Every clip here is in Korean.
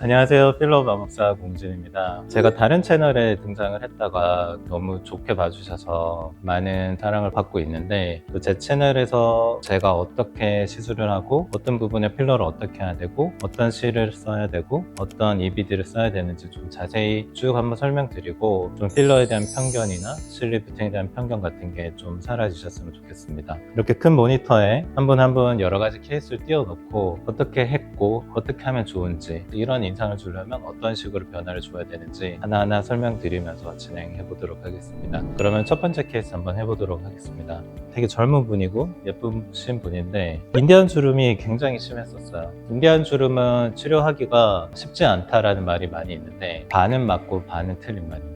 안녕하세요. 필러 마법사 공진입니다. 제가 다른 채널에 등장을 했다가 너무 좋게 봐주셔서 많은 사랑을 받고 있는데, 또 제 채널에서 제가 어떻게 시술을 하고 어떤 부분에 필러를 어떻게 해야 되고 어떤 실을 써야 되고 어떤 EBD를 써야 되는지 좀 자세히 쭉 한번 설명드리고, 좀 필러에 대한 편견이나 실리프팅에 대한 편견 같은 게 좀 사라지셨으면 좋겠습니다. 이렇게 큰 모니터에 한 분 한 분 여러 가지 케이스를 띄워놓고 어떻게 했고 어떻게 하면 좋은지, 이런 인상을 주려면 어떤 식으로 변화를 줘야 되는지 하나하나 설명드리면서 진행해 보도록 하겠습니다. 그러면 첫 번째 케이스 한번 해보도록 하겠습니다. 되게 젊은 분이고 예쁘신 분인데 인디안 주름이 굉장히 심했었어요. 인디안 주름은 치료하기가 쉽지 않다라는 말이 많이 있는데, 반은 맞고 반은 틀린 말입니다.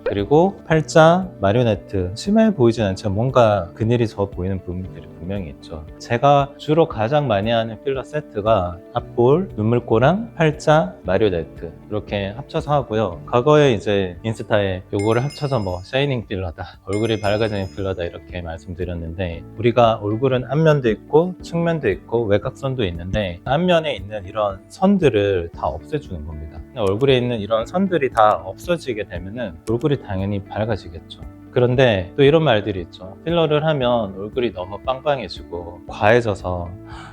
그리고 팔자, 마리오네트, 심해 보이진 않지만 뭔가 그늘이 져 보이는 부분들이 분명히 있죠. 제가 주로 가장 많이 하는 필러 세트가 앞볼, 눈물꼬랑 팔자, 마리오네트 이렇게 합쳐서 하고요. 과거에 이제 인스타에 요거를 합쳐서 뭐 샤이닝 필러다, 얼굴이 밝아지는 필러다 이렇게 말씀드렸는데, 우리가 얼굴은 앞면도 있고 측면도 있고 외곽선도 있는데, 앞면에 있는 이런 선들을 다 없애주는 겁니다. 얼굴에 있는 이런 선들이 다 없어지게 되면은 얼굴이 당연히 밝아지겠죠. 그런데 또 이런 말들이 있죠. 필러를 하면 얼굴이 너무 빵빵해지고 과해져서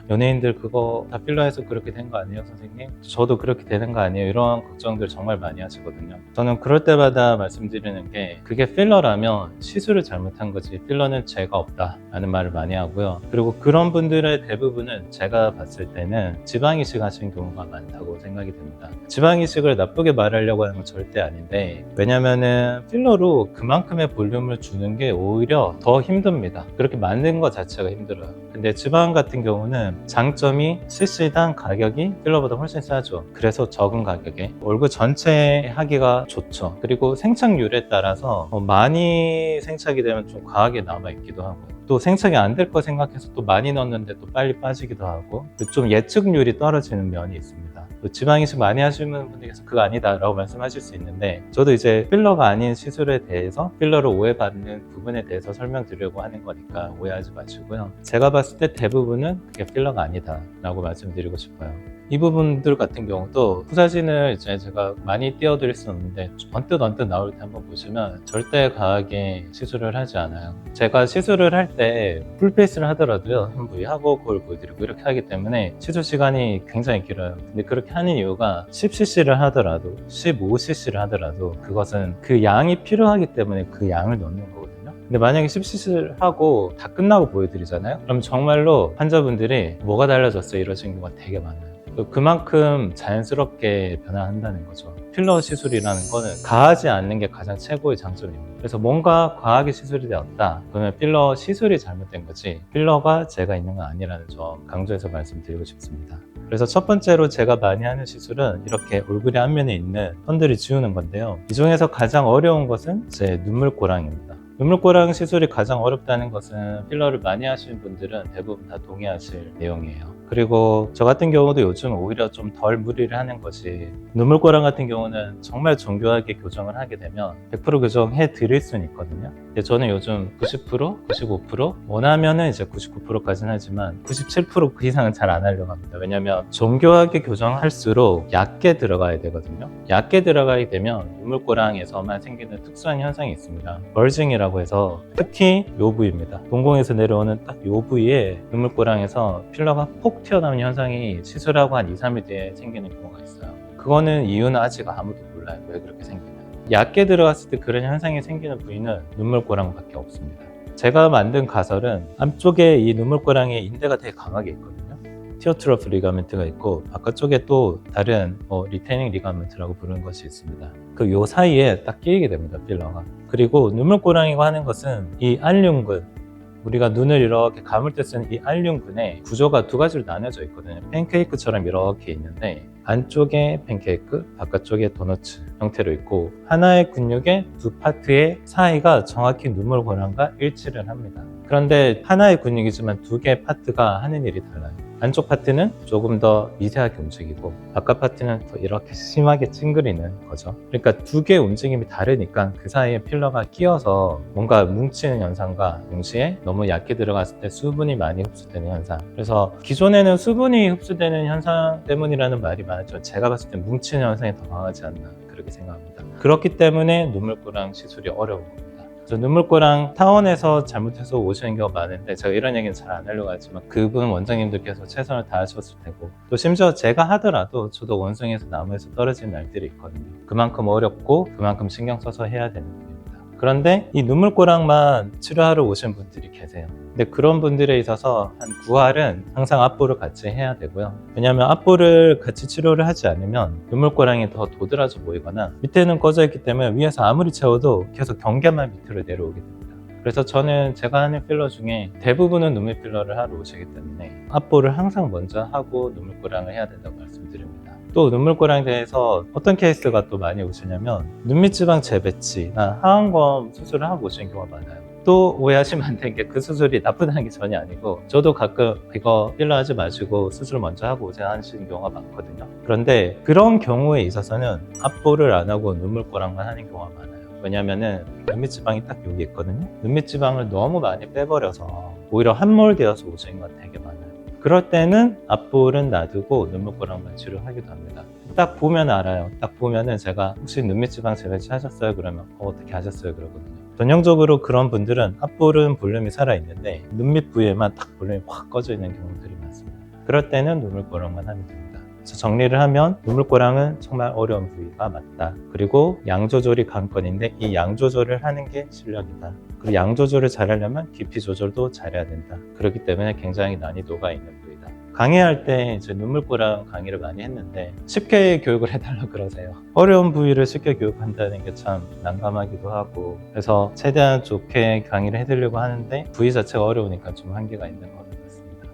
연예인들 그거 다 필러해서 그렇게 된 거 아니에요, 선생님? 저도 그렇게 되는 거 아니에요? 이런 걱정들 정말 많이 하시거든요. 저는 그럴 때마다 말씀드리는 게, 그게 필러라면 시술을 잘못한 거지 필러는 죄가 없다 라는 말을 많이 하고요. 그리고 그런 분들의 대부분은 제가 봤을 때는 지방이식 하시는 경우가 많다고 생각이 됩니다. 지방이식을 나쁘게 말하려고 하는 건 절대 아닌데, 왜냐면은 필러로 그만큼의 볼륨을 주는 게 오히려 더 힘듭니다. 그렇게 만든 것 자체가 힘들어요. 근데 지방 같은 경우는 장점이 cc당 가격이 필러보다 훨씬 싸죠. 그래서 적은 가격에 얼굴 전체에 하기가 좋죠. 그리고 생착률에 따라서 많이 생착이 되면 좀 과하게 남아있기도 하고, 또 생착이 안 될 거 생각해서 또 많이 넣었는데 또 빨리 빠지기도 하고, 좀 예측률이 떨어지는 면이 있습니다. 또 지방이식 많이 하시는 분들께서 그거 아니다 라고 말씀하실 수 있는데, 저도 이제 필러가 아닌 시술에 대해서 필러를 오해받는 부분에 대해서 설명드리려고 하는 거니까 오해하지 마시고요. 제가 봤을 때 대부분은 그게 필러가 아니다 라고 말씀드리고 싶어요. 이 부분들 같은 경우도 후사진을 이제 제가 많이 띄워드릴 수는 없는데, 언뜻 나올 때 한번 보시면 절대 과하게 시술을 하지 않아요. 제가 시술을 할 때 풀페이스를 하더라도요, 한 부위 하고 그걸 보여드리고 이렇게 하기 때문에 시술 시간이 굉장히 길어요. 근데 그렇게 하는 이유가 10cc를 하더라도 15cc를 하더라도 그것은 그 양이 필요하기 때문에 그 양을 넣는 거거든요. 근데 만약에 10cc를 하고 다 끝나고 보여드리잖아요? 그럼 정말로 환자분들이 뭐가 달라졌어요 이러시는 경우가 되게 많아요. 그만큼 자연스럽게 변화한다는 거죠. 필러 시술이라는 거는 가하지 않는 게 가장 최고의 장점입니다. 그래서 뭔가 과하게 시술이 되었다 그러면 필러 시술이 잘못된 거지 필러가 죄가 있는 건 아니라는 점 강조해서 말씀드리고 싶습니다. 그래서 첫 번째로 제가 많이 하는 시술은 이렇게 얼굴의 앞면에 있는 선들을 지우는 건데요. 이 중에서 가장 어려운 것은 제 눈물꼬랑입니다. 눈물꼬랑 시술이 가장 어렵다는 것은 필러를 많이 하시는 분들은 대부분 다 동의하실 내용이에요. 그리고 저 같은 경우도 요즘 오히려 좀 덜 무리를 하는 것이, 눈물꼬랑 같은 경우는 정말 정교하게 교정을 하게 되면 100% 교정해 드릴 수는 있거든요. 근데 저는 요즘 90%, 95% 원하면은 이제 99%까지는 하지만 97% 그 이상은 잘 안 하려고 합니다. 왜냐면 정교하게 교정할수록 얕게 들어가야 되거든요. 얕게 들어가게 되면 눈물꼬랑에서만 생기는 특수한 현상이 있습니다. 벌징이라고 해서, 특히 요 부위입니다. 동공에서 내려오는 딱 요 부위에 눈물꼬랑에서 필러가 폭 튀어나오는 현상이 시술하고 한 2, 3일 뒤에 생기는 경우가 있어요. 그거는 이유는 아직 아무도 몰라요. 왜 그렇게 생기나요? 얕게 들어갔을 때 그런 현상이 생기는 부위는 눈물꼬랑밖에 없습니다. 제가 만든 가설은 안쪽에 이 눈물꼬랑에 인대가 되게 강하게 있거든요. 티어트러프 리가멘트가 있고, 바깥쪽에 또 다른 리테이닝 리가멘트라고 부르는 것이 있습니다. 그 요 사이에 딱 끼이게 됩니다, 필러가. 그리고 눈물꼬랑이고 하는 것은 이 알륜근, 우리가 눈을 이렇게 감을 때 쓰는 이 알륜근의 구조가 두 가지로 나눠져 있거든요. 팬케이크처럼 이렇게 있는데, 안쪽에 팬케이크, 바깥쪽에 도너츠 형태로 있고, 하나의 근육의 두 파트의 사이가 정확히 눈물꼬랑과 일치를 합니다. 그런데 하나의 근육이지만 두 개의 파트가 하는 일이 달라요. 안쪽 파트는 조금 더 미세하게 움직이고 바깥 파트는 더 이렇게 심하게 찡그리는 거죠. 그러니까 두 개의 움직임이 다르니까 그 사이에 필러가 끼어서 뭔가 뭉치는 현상과 동시에 너무 얇게 들어갔을 때 수분이 많이 흡수되는 현상. 그래서 기존에는 수분이 흡수되는 현상 때문이라는 말이 많았죠. 제가 봤을 때 뭉치는 현상이 더 강하지 않나 그렇게 생각합니다. 그렇기 때문에 눈물꼬랑 시술이 어려운 겁니다. 저 눈물꼬랑 타원에서 잘못해서 오시는 경우가 많은데 제가 이런 얘기는 잘 안 하려고 하지만 그분 원장님들께서 최선을 다하셨을 테고 또 심지어 제가 하더라도 저도 원숭이에서 나무에서 떨어지는 날들이 있거든요. 그만큼 어렵고 그만큼 신경 써서 해야 되는 겁니다. 그런데 이 눈물꼬랑만 치료하러 오신 분들이 계세요. 근데 그런 분들에 있어서 한 9할은 항상 앞볼을 같이 해야 되고요. 왜냐하면 앞볼을 같이 치료를 하지 않으면 눈물꼬랑이 더 도드라져 보이거나 밑에는 꺼져 있기 때문에 위에서 아무리 채워도 계속 경계만 밑으로 내려오게 됩니다. 그래서 저는 제가 하는 필러 중에 대부분은 눈밑 필러를 하러 오시기 때문에 앞볼을 항상 먼저 하고 눈물꼬랑을 해야 된다고 말씀드립니다. 또 눈물꼬랑에 대해서 어떤 케이스가 또 많이 오시냐면 눈밑지방 재배치나 하안검 수술을 하고 오시는 경우가 많아요. 또 오해하시면 안 되는 게 그 수술이 나쁘다는 게 전혀 아니고 저도 가끔 이거 필러 하지 마시고 수술 먼저 하고 오세요 하시는 경우가 많거든요. 그런데 그런 경우에 있어서는 앞볼을 안 하고 눈물꼬랑만 하는 경우가 많아요. 왜냐면은 눈밑지방이 딱 여기 있거든요. 눈밑지방을 너무 많이 빼버려서 오히려 함몰되어서 오시는 건 되게 많아요. 그럴 때는 앞볼은 놔두고 눈물꼬랑만 치료하기도 합니다. 딱 보면 알아요. 딱 보면은 제가 혹시 눈밑지방 재배치 하셨어요? 그러면 어떻게 하셨어요? 그러거든요. 전형적으로 그런 분들은 앞볼은 볼륨이 살아있는데 눈밑 부위에만 딱 볼륨이 확 꺼져 있는 경우들이 많습니다. 그럴 때는 눈물꼬랑만 하면 됩니다. 그래서 정리를 하면 눈물꼬랑은 정말 어려운 부위가 맞다. 그리고 양 조절이 관건인데 이 양 조절을 하는 게 실력이다. 그리고 양 조절을 잘하려면 깊이 조절도 잘해야 된다. 그렇기 때문에 굉장히 난이도가 있는 부위다. 강의할 때 이제 눈물꼬랑 강의를 많이 했는데 쉽게 교육을 해달라 그러세요. 어려운 부위를 쉽게 교육한다는 게 참 난감하기도 하고 그래서 최대한 좋게 강의를 해드리려고 하는데 부위 자체가 어려우니까 좀 한계가 있는 것 같습니다.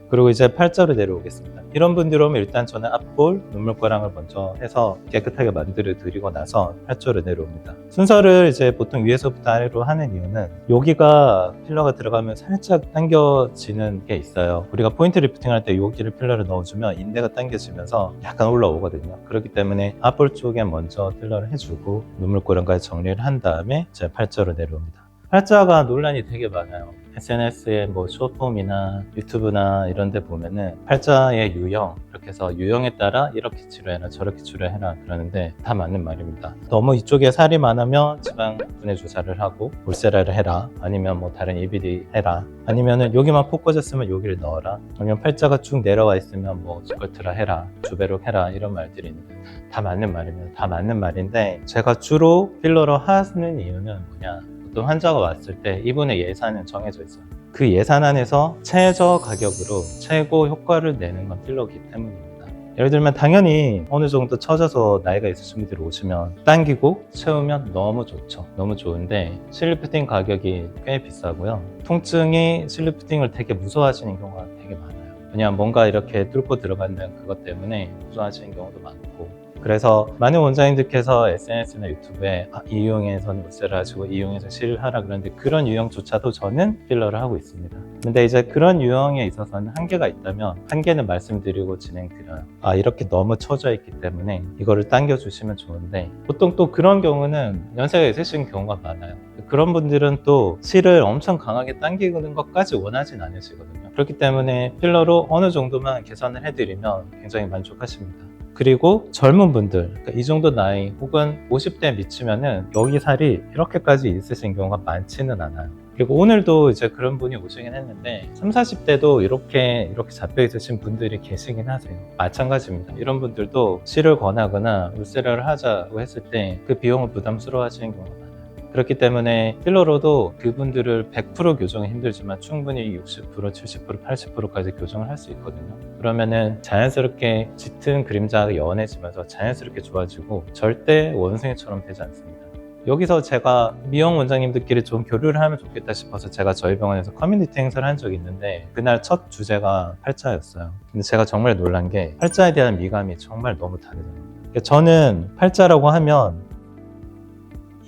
그리고 이제 팔자로 내려오겠습니다. 이런 분들 오면 일단 저는 앞볼, 눈물꼬랑을 먼저 해서 깨끗하게 만들어 드리고 나서 팔자로 내려옵니다. 순서를 이제 보통 위에서부터 아래로 하는 이유는 여기가 필러가 들어가면 살짝 당겨지는 게 있어요. 우리가 포인트 리프팅 할 때 여기를 필러를 넣어주면 인대가 당겨지면서 약간 올라오거든요. 그렇기 때문에 앞볼 쪽에 먼저 필러를 해주고 눈물꼬랑까지 정리를 한 다음에 이제 팔자로 내려옵니다. 팔자가 논란이 되게 많아요. SNS에 뭐 쇼폼이나 유튜브나 이런 데 보면은 팔자의 유형 이렇게 해서 유형에 따라 이렇게 치료해라 저렇게 치료해라 그러는데 다 맞는 말입니다. 너무 이쪽에 살이 많으면 지방 분해 주사를 하고 울세라를 해라 아니면 뭐 다른 EBD 해라 아니면은 여기만 폭 꺼졌으면 여기를 넣어라 아니면 팔자가 쭉 내려와 있으면 뭐 스컬트라 해라 주베록 해라 이런 말들이 있는데 다 맞는 말입니다. 다 맞는 말인데 제가 주로 필러로 하는 이유는 뭐냐 어떤 환자가 왔을 때 이분의 예산은 정해져 있어요. 그 예산 안에서 최저 가격으로 최고 효과를 내는 건 필러이기 때문입니다. 예를 들면 당연히 어느 정도 처져서 나이가 있으신 분들이 오시면 당기고 채우면 너무 좋죠. 너무 좋은데 실리프팅 가격이 꽤 비싸고요. 통증이 실리프팅을 되게 무서워하시는 경우가 되게 많아요. 그냥 뭔가 이렇게 뚫고 들어간다는 그것 때문에 무서워하시는 경우도 많고 그래서 많은 원장님들께서 SNS나 유튜브에 이 유형에서는 울세를 하시고 이 유형에서 실을 하라 그러는데 그런 유형조차도 저는 필러를 하고 있습니다. 근데 이제 그런 유형에 있어서는 한계가 있다면 한계는 말씀드리고 진행드려요. 이렇게 너무 처져 있기 때문에 이거를 당겨주시면 좋은데 보통 또 그런 경우는 연세가 있으신 경우가 많아요. 그런 분들은 또 실을 엄청 강하게 당기는 것까지 원하진 않으시거든요. 그렇기 때문에 필러로 어느 정도만 개선을 해드리면 굉장히 만족하십니다. 그리고 젊은 분들, 그러니까 이 정도 나이 혹은 50대 미치면은 여기 살이 이렇게까지 있으신 경우가 많지는 않아요. 그리고 오늘도 이제 그런 분이 오시긴 했는데 30, 40대도 이렇게 잡혀 있으신 분들이 계시긴 하세요. 마찬가지입니다. 이런 분들도 실을 권하거나 울세라를 하자고 했을 때 그 비용을 부담스러워 하시는 경우가 많아요. 그렇기 때문에 필러로도 그분들을 100% 교정이 힘들지만 충분히 60%, 70%, 80%까지 교정을 할 수 있거든요. 그러면은 자연스럽게 짙은 그림자가 연해지면서 자연스럽게 좋아지고 절대 원숭이처럼 되지 않습니다. 여기서 제가 미용 원장님들끼리 좀 교류를 하면 좋겠다 싶어서 제가 저희 병원에서 커뮤니티 행사를 한 적이 있는데 그날 첫 주제가 팔자였어요. 근데 제가 정말 놀란 게 팔자에 대한 미감이 정말 너무 다르더라고요. 저는 팔자라고 하면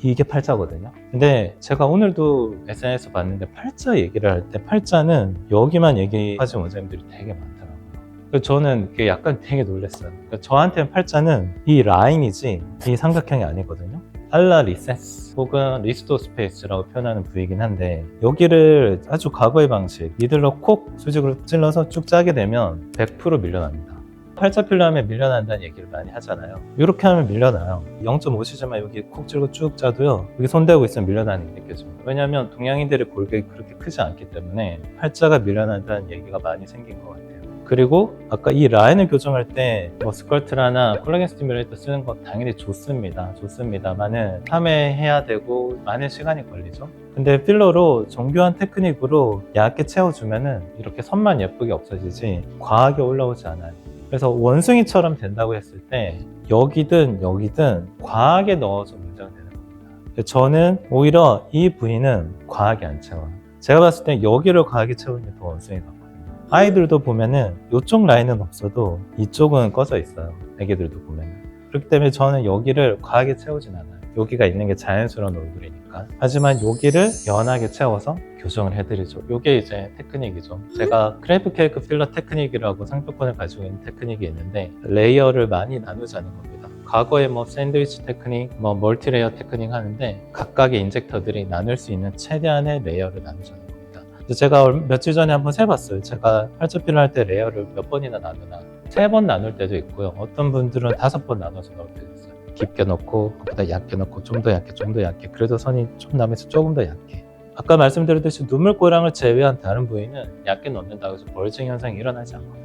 이게 팔자거든요. 근데 제가 오늘도 SNS 봤는데 팔자 얘기를 할 때 팔자는 여기만 얘기하시는 원장님들이 되게 많더라고요. 그래서 저는 그게 약간 되게 놀랐어요. 그러니까 저한테는 팔자는 이 라인이지 이 삼각형이 아니거든요. 알라 리세스 혹은 리스토 스페이스라고 표현하는 부위이긴 한데, 여기를 아주 과거의 방식 니들로 콕 수직으로 찔러서 쭉 짜게 되면 100% 밀려납니다. 팔자 필러하면 밀려난다는 얘기를 많이 하잖아요. 이렇게 하면 밀려나요. 0.5cm만 여기 콕 찔고 쭉 짜도요, 여기 손대고 있으면 밀려나는 게 느껴집니다. 왜냐하면 동양인들의 골격이 그렇게 크지 않기 때문에 팔자가 밀려난다는 얘기가 많이 생긴 것 같아요. 그리고 아까 이 라인을 교정할 때 뭐 스컬트라나 콜라겐 스티뮬레이터 쓰는 거 당연히 좋습니다만은 3회 해야 되고 많은 시간이 걸리죠. 근데 필러로 정교한 테크닉으로 얇게 채워주면은 이렇게 선만 예쁘게 없어지지 과하게 올라오지 않아요. 그래서 원숭이처럼 된다고 했을 때 여기든 과하게 넣어서 문제가 되는 겁니다. 저는 오히려 이 부위는 과하게 안 채워요. 제가 봤을 때 여기를 과하게 채우는 게 더 원숭이 같거든요. 아이들도 보면은 이쪽 라인은 없어도 이쪽은 꺼져 있어요. 애기들도 보면은. 그렇기 때문에 저는 여기를 과하게 채우진 않아요. 여기가 있는 게 자연스러운 얼굴이니까. 하지만 여기를 연하게 채워서 교정을 해드리죠. 이게 이제 테크닉이죠. 제가 크레이프 케이크 필러 테크닉이라고 상표권을 가지고 있는 테크닉이 있는데, 레이어를 많이 나누자는 겁니다. 과거에 뭐 샌드위치 테크닉, 뭐 멀티 레이어 테크닉 하는데 각각의 인젝터들이 나눌 수 있는 최대한의 레이어를 나누자는 겁니다. 제가 며칠 전에 한번 세봤어요. 제가 팔자 필러 할 때 레이어를 몇 번이나 나누나. 3번 나눌 때도 있고요. 어떤 분들은 5번 나눠서 넣을 때도 있어요. 깊게 넣고 그보다 얇게 넣고 좀 더 얇게 그래도 선이 좀 남아서 조금 더 얇게. 아까 말씀드렸듯이 눈물꼬랑을 제외한 다른 부위는 얇게 넣는다고 해서 벌징 현상이 일어나지 않거든요.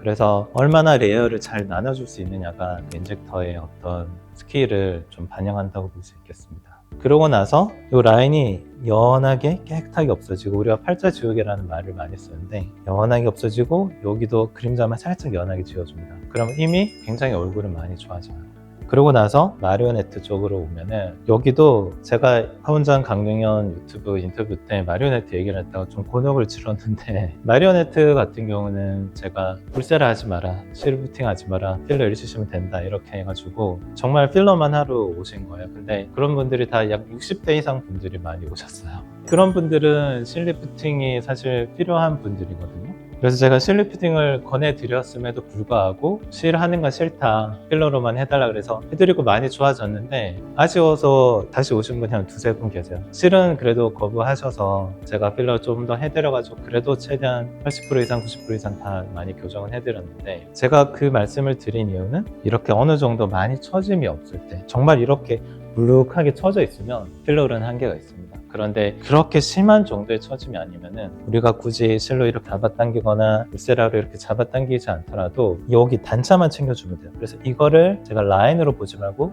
그래서 얼마나 레이어를 잘 나눠줄 수 있느냐가 인젝터의 어떤 스킬을 좀 반영한다고 볼 수 있겠습니다. 그러고 나서 이 라인이 연하게 깨끗하게 없어지고, 우리가 팔자 지우개라는 말을 많이 쓰는데 연하게 없어지고 여기도 그림자만 살짝 연하게 지워줍니다. 그러면 이미 굉장히 얼굴은 많이 좋아져요. 그러고 나서 마리오네트 쪽으로 오면은, 여기도 제가 하원장 강릉현 유튜브 인터뷰 때 마리오네트 얘기를 했다가 좀 곤혹을 치렀는데, 마리오네트 같은 경우는 제가 울세라 하지 마라, 실루팅 하지 마라, 필러 일시시면 된다 이렇게 해가지고 정말 필러만 하러 오신 거예요. 근데 그런 분들이 다 약 60대 이상 분들이 많이 오셨어요. 그런 분들은 실리프팅이 사실 필요한 분들이거든요. 그래서 제가 실리프팅을 권해드렸음에도 불구하고 실하는 건 싫다, 필러로만 해달라 그래서 해드리고 많이 좋아졌는데, 아쉬워서 다시 오신 분이 한 2-3분 계세요. 실은 그래도 거부하셔서 제가 필러 좀 더 해드려가지고 그래도 최대한 80% 이상 90% 이상 다 많이 교정을 해드렸는데, 제가 그 말씀을 드린 이유는 이렇게 어느 정도 많이 처짐이 없을 때, 정말 이렇게 물룩하게 처져 있으면 필러는 한계가 있습니다. 그런데 그렇게 심한 정도의 처짐이 아니면은 우리가 굳이 실로 이렇게 잡아당기거나 울세라로 이렇게 잡아당기지 않더라도 여기 단차만 챙겨주면 돼요. 그래서 이거를 제가 라인으로 보지 말고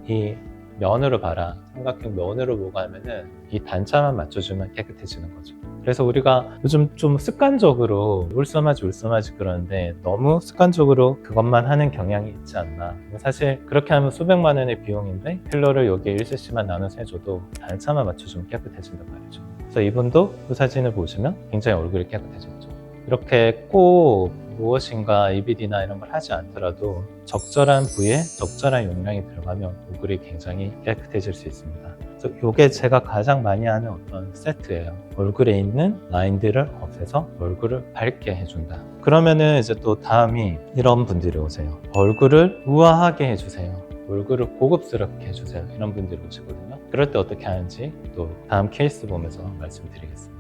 이 면으로 봐라, 삼각형 면으로 보고 하면은 이 단차만 맞춰주면 깨끗해지는 거죠. 그래서 우리가 요즘 좀 습관적으로 울섬하지 그러는데, 너무 습관적으로 그것만 하는 경향이 있지 않나. 사실 그렇게 하면 수백만 원의 비용인데 필러를 여기에 1cc만 나눠서 해줘도 단차만 맞춰주면 깨끗해진단 말이죠. 그래서 이분도 이 사진을 보시면 굉장히 얼굴이 깨끗해졌죠. 이렇게 꼭 무엇인가 EBD나 이런 걸 하지 않더라도 적절한 부위에 적절한 용량이 들어가면 얼굴이 굉장히 깨끗해질 수 있습니다. 그래서 이게 제가 가장 많이 하는 어떤 세트예요. 얼굴에 있는 라인들을 없애서 얼굴을 밝게 해준다. 그러면은 이제 또 다음이 이런 분들이 오세요. 얼굴을 우아하게 해주세요. 얼굴을 고급스럽게 해주세요. 이런 분들이 오시거든요. 그럴 때 어떻게 하는지 또 다음 케이스 보면서 말씀드리겠습니다.